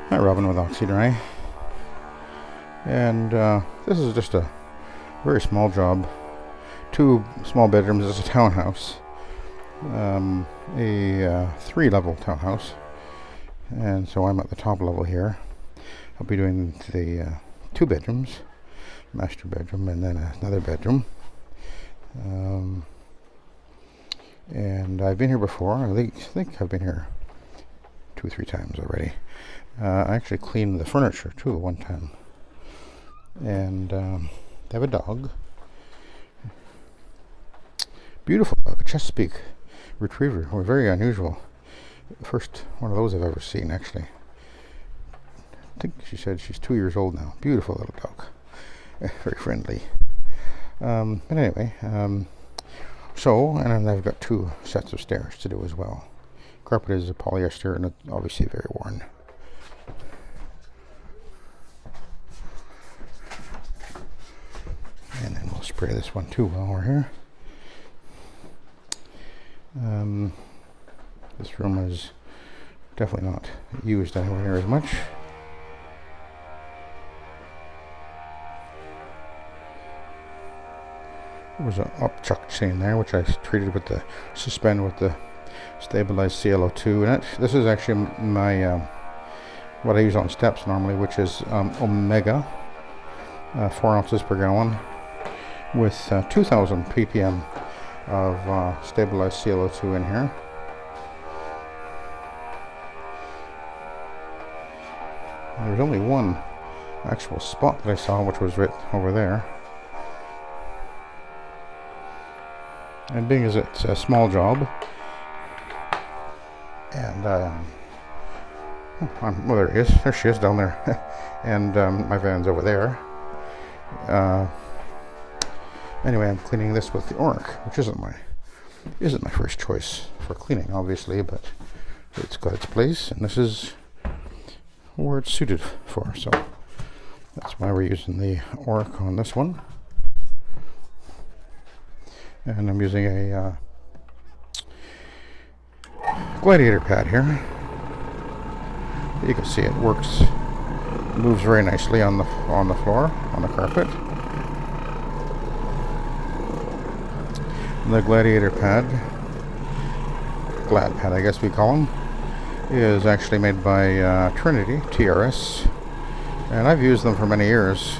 Hi, Robin with Oxy-Dry, and this is just a very small job. 2 small bedrooms. It's a townhouse, a 3-level townhouse, and so I'm at the top level here. I'll be doing the 2 bedrooms, master bedroom, and then another bedroom. And I've been here before. I think I've been here 2 or 3 times already. I actually cleaned the furniture too one time. And they have a dog. Beautiful dog, a Chesapeake Retriever. Very unusual. First one of those I've ever seen, actually. I think she said she's 2 years old now. Beautiful little dog. Very friendly. But anyway, and then I've got 2 sets of stairs to do as well. Carpet is a polyester and it's obviously very worn. And then we'll spray this one too while we're here. This room is definitely not used anywhere near as much. There was an upchuck chain there, which I treated with the suspend with the stabilized ClO2 in it. This is actually my what I use on steps normally, which is Omega, 4 ounces per gallon, with 2,000 ppm of stabilized ClO2 in here. There's only one actual spot that I saw, which was right over there. And being as it's a small job, and well, there he is. There she is down there, and my van's over there. Anyway, I'm cleaning this with the Oreck, which isn't my first choice for cleaning, obviously, but it's got its place, and this is where it's suited for. So that's why we're using the Oreck on this one. And I'm using a Gladiator pad here. You can see it works, moves very nicely on the floor, on the carpet. The Gladiator pad, Glad pad I guess we call them, is actually made by Trinity TRS, and I've used them for many years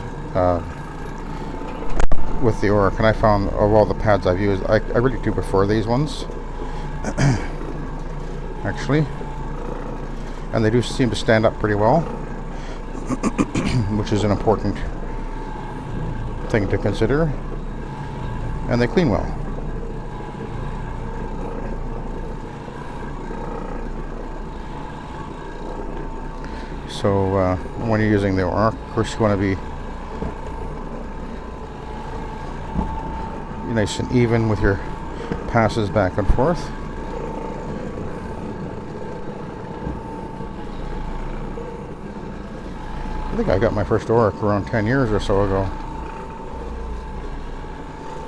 with the Oreck, and I found of all the pads I've used, I really do prefer these ones actually, and they do seem to stand up pretty well, which is an important thing to consider, and they clean well. So when you're using the Oreck, of course you want to be nice and even with your passes back and forth. I think I got my first Oreck around 10 years or so ago.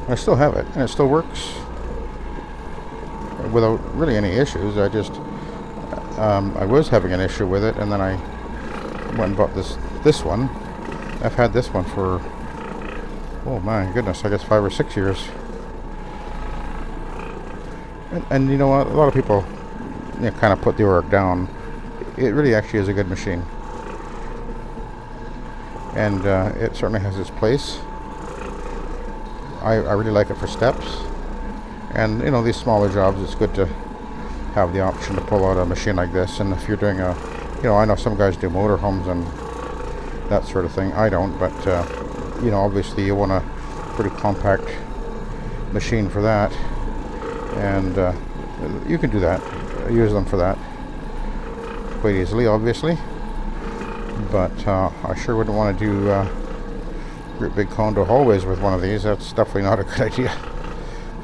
I still have it, and it still works without really any issues. I just I was having an issue with it, and then I went and bought this one. I've had this one for, oh my goodness, I guess 5 or 6 years. And you know what? A lot of people kind of put the Oreck down. It really actually is a good machine. And it certainly has its place. I really like it for steps. And you know, these smaller jobs, it's good to have the option to pull out a machine like this. And if you're doing I know some guys do motorhomes and that sort of thing. I don't, but obviously you want a pretty compact machine for that, and you can do that, use them for that quite easily, obviously, but I sure wouldn't want to do great big condo hallways with one of these. That's definitely not a good idea.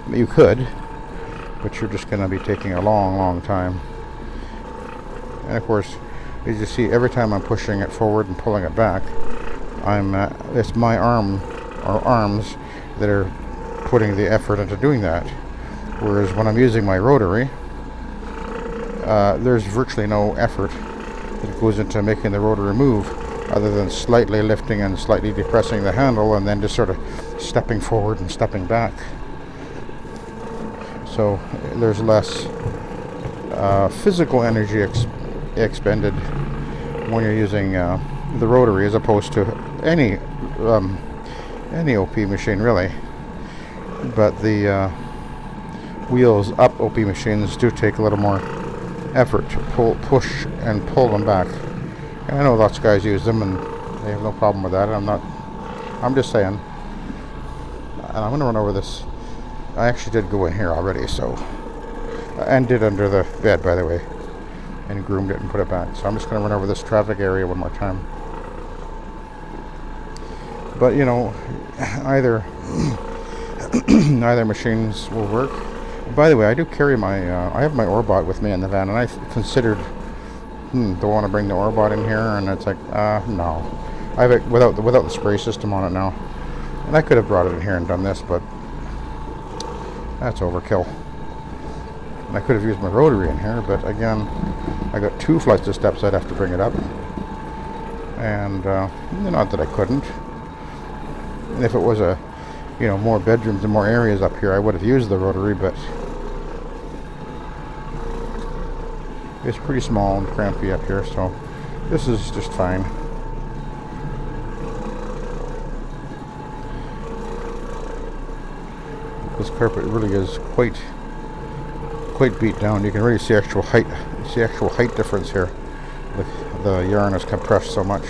You could, but you're just going to be taking a long time. And of course, as you see, every time I'm pushing it forward and pulling it back, it's my arms that are putting the effort into doing that. Whereas when I'm using my rotary, there's virtually no effort that goes into making the rotary move, other than slightly lifting and slightly depressing the handle and then just sort of stepping forward and stepping back. So there's less physical energy expended when you're using the rotary, as opposed to any OP machine really. But the wheels up OP machines do take a little more effort to push and pull them back. And I know lots of guys use them and they have no problem with that. I'm just saying. And I'm going to run over this. I actually did go in here already, so, and did under the bed, by the way, and groomed it and put it back. So I'm just going to run over this traffic area one more time. But you know, either machines will work. By the way, I do carry my I have my Orbot with me in the van, and I considered do I want to bring the Orbot in here, and it's like no, I have it without the spray system on it now, and I could have brought it in here and done this, but that's overkill. And I could have used my rotary in here, but again, I got 2 flights of steps I'd have to bring it up, and not that I couldn't. And if it was a more bedrooms and more areas up here, I would have used the rotary, but it's pretty small and crampy up here, so this is just fine. This carpet really is quite beat down. You can really see actual height difference here. The yarn is compressed so much.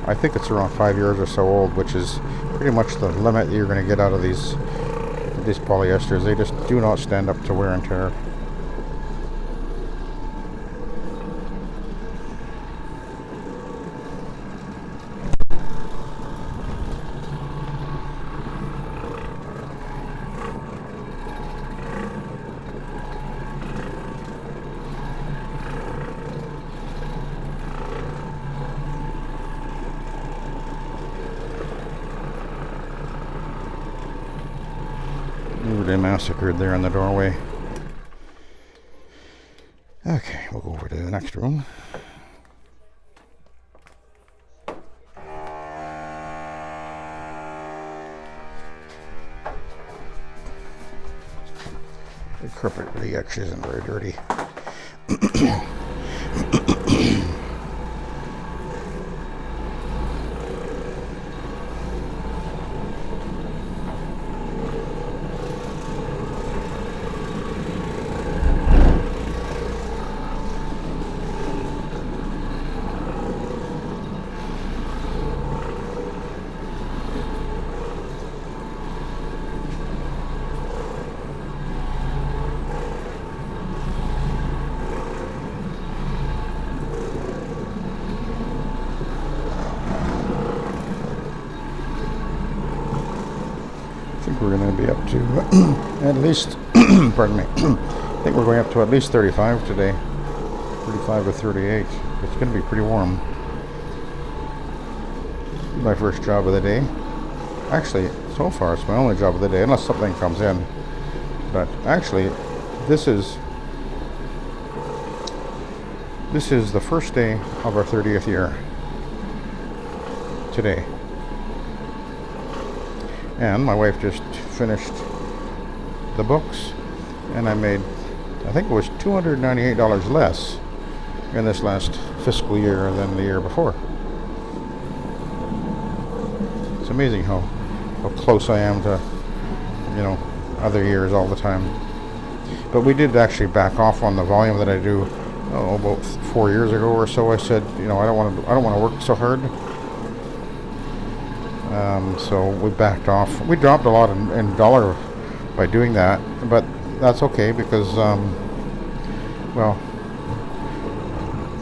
I think it's around 5 years or so old, which is pretty much the limit that you're going to get out of these polyesters. They just do not stand up to wear and tear. They massacred there in the doorway. Okay, we'll go over to the next room. The carpet really actually isn't very dirty. I think we're going to be up to at least, pardon me, I think we're going up to at least 35 today, 35 or 38. It's going to be pretty warm. My first job of the day. Actually, so far it's my only job of the day, unless something comes in. But actually, this is the first day of our 30th year today. And my wife just finished the books, and I made, I think it was $298 less in this last fiscal year than the year before. It's amazing how close I am to, other years all the time. But we did actually back off on the volume that I do. About 4 years ago or so, I said, I don't want to work so hard. So we backed off. We dropped a lot in dollar by doing that, but that's okay because, well,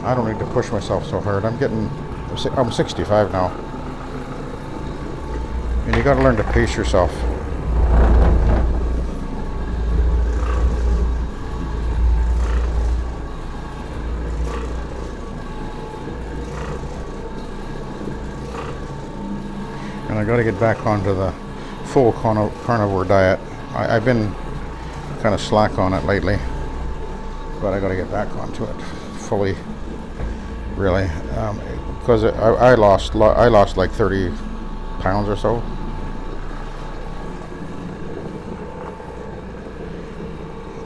I don't need to push myself so hard. I'm 65 now, and you got to learn to pace yourself. And I got to get back onto the full carnivore diet. I've been kind of slack on it lately, but I got to get back onto it fully. really, because I lost like 30 pounds or so.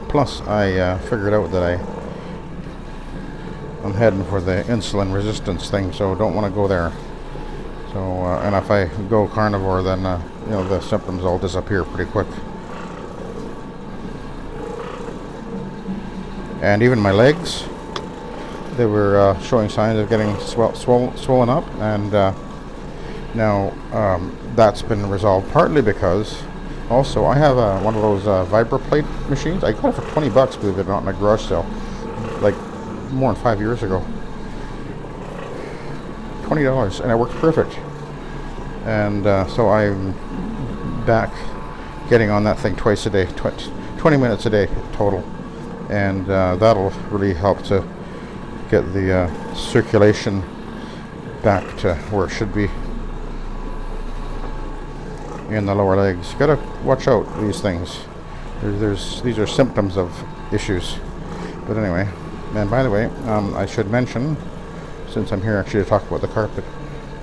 Plus, I figured out that I'm heading for the insulin resistance thing, so don't want to go there. So, and if I go carnivore, then the symptoms all disappear pretty quick. And even my legs, they were showing signs of getting swollen up, and now that's been resolved partly because also I have one of those vibroplate machines. I got it for $20, believe it or not, in a garage sale, like more than 5 years ago. $20, and it works perfect. And so I'm back getting on that thing twice a day, 20 minutes a day total, and that'll really help to get the circulation back to where it should be in the lower legs. Gotta watch out these things. These are symptoms of issues. But anyway, and by the way, I should mention, since I'm here actually to talk about the carpet,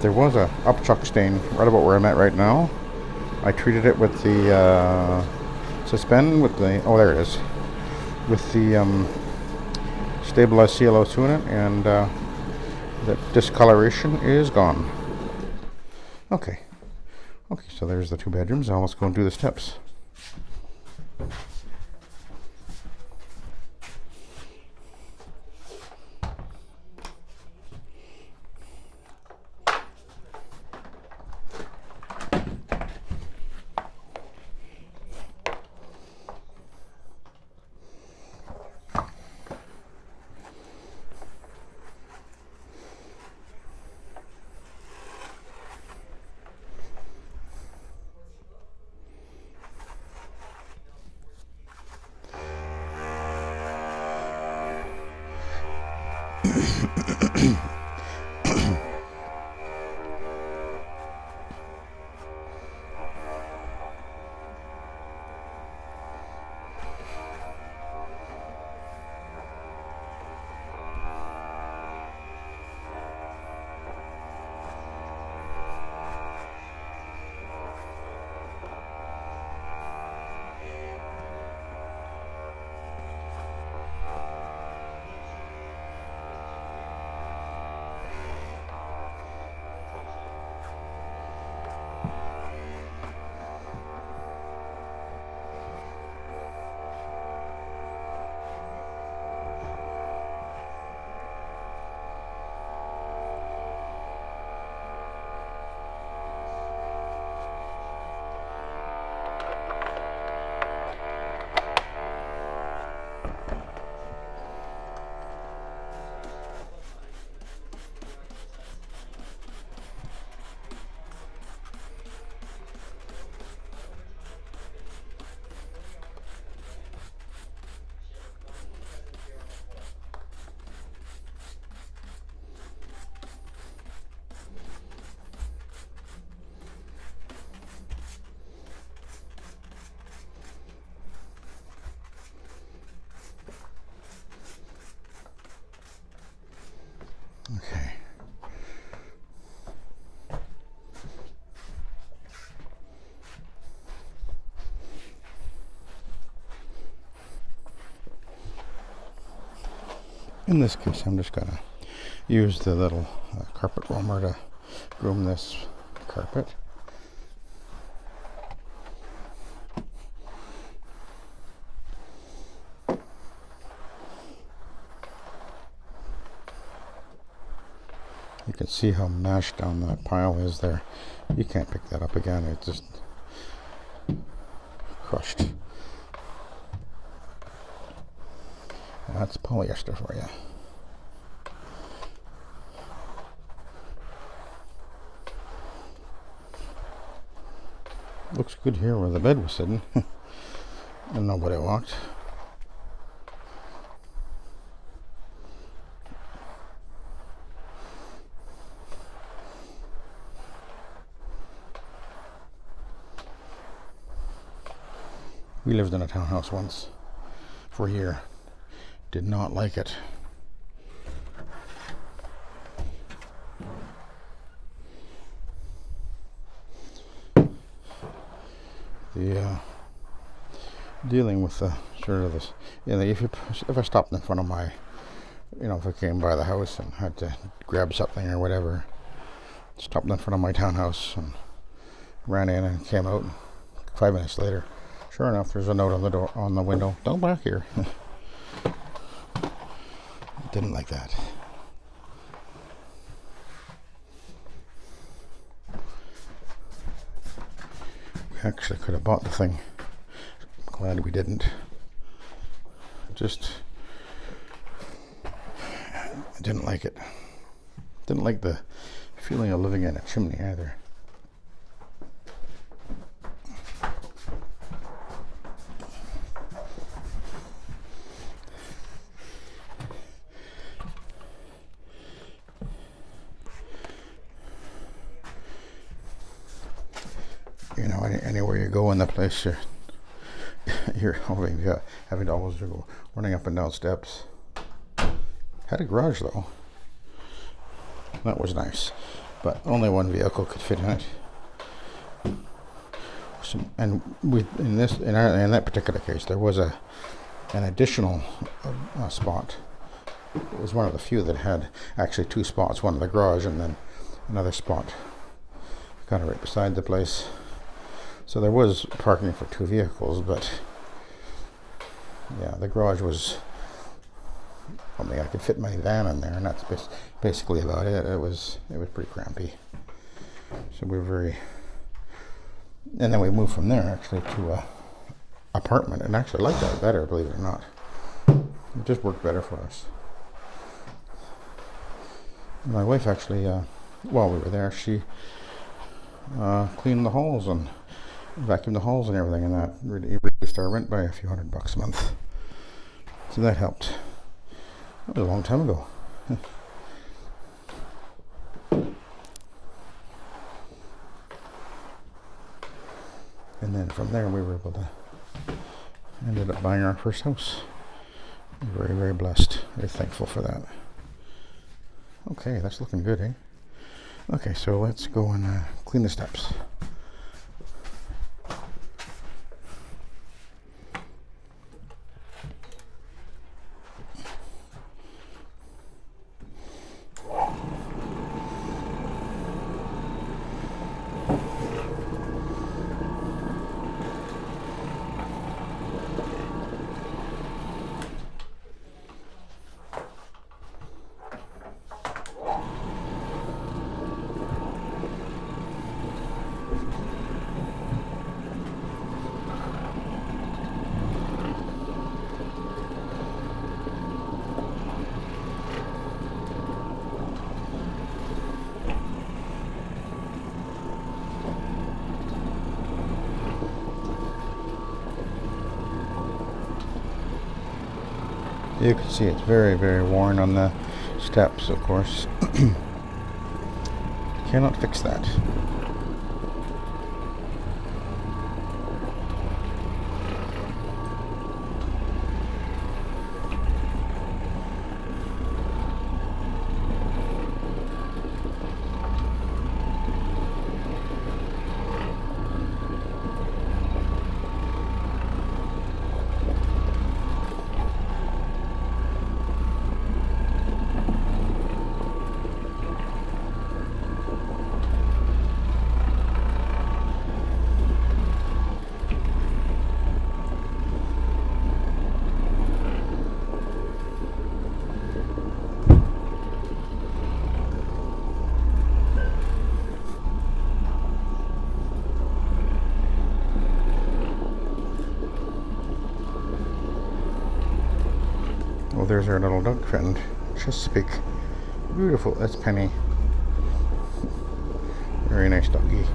there was a upchuck stain right about where I'm at right now. I treated it with the there it is, with the stabilized CLO2 in it, and the discoloration is gone. Okay, so there's the 2 bedrooms. Now let's go and do the steps. Okay. In this case, I'm just gonna use the little carpet roamer to groom this carpet. You can see how mashed down that pile is there. You can't pick that up again. It's just crushed. That's polyester for you. Looks good here where the bed was sitting and nobody walked. We lived in a townhouse once for a year. Did not like it. the dealing with the sort of this. You know, if I stopped in front of my, if I came by the house and had to grab something or whatever, stopped in front of my townhouse and ran in and came out. 5 minutes later, sure enough, there's a note on the door, on the window. Don't park here. Didn't like that. We actually could have bought the thing. Glad we didn't. Just, I didn't like it. Didn't like the feeling of living in a chimney either. Anywhere you go in the place, you're having to always go running up and down steps. Had a garage though. That was nice, but only one vehicle could fit in it. And in that particular case, there was an additional spot. It was one of the few that had actually two spots, one in the garage and then another spot kind of right beside the place. So there was parking for two vehicles, but yeah, the garage was, I could fit my van in there, and that's basically about it. It was pretty crampy. So we were and then we moved from there actually to a apartment, and actually liked that better, believe it or not. It just worked better for us. My wife actually, while we were there, she cleaned the halls and vacuumed the halls and everything, and that really reduced our rent by a few $100 a month. So that helped. That was a long time ago. And then from there we were able to ended up buying our first house. Very, very blessed. Very thankful for that. Okay, that's looking good, eh? Okay, so let's go and clean the steps. You can see it's very, very worn on the steps, of course. Cannot fix that. Well, there's our little dog friend, Chesapeake. Beautiful. That's Penny. Very nice doggy.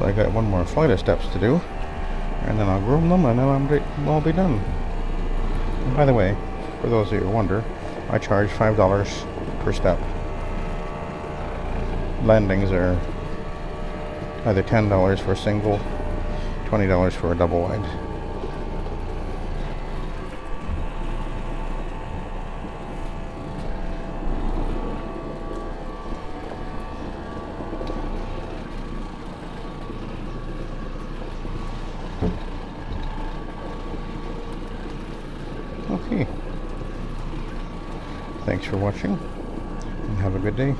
I got one more flight of steps to do, and then I'll groom them, and then I'll be done. And by the way, for those of you who wonder, I charge $5 per step. Landings are either $10 for a single, $20 for a double wide. Okay. Thanks for watching, and have a good day.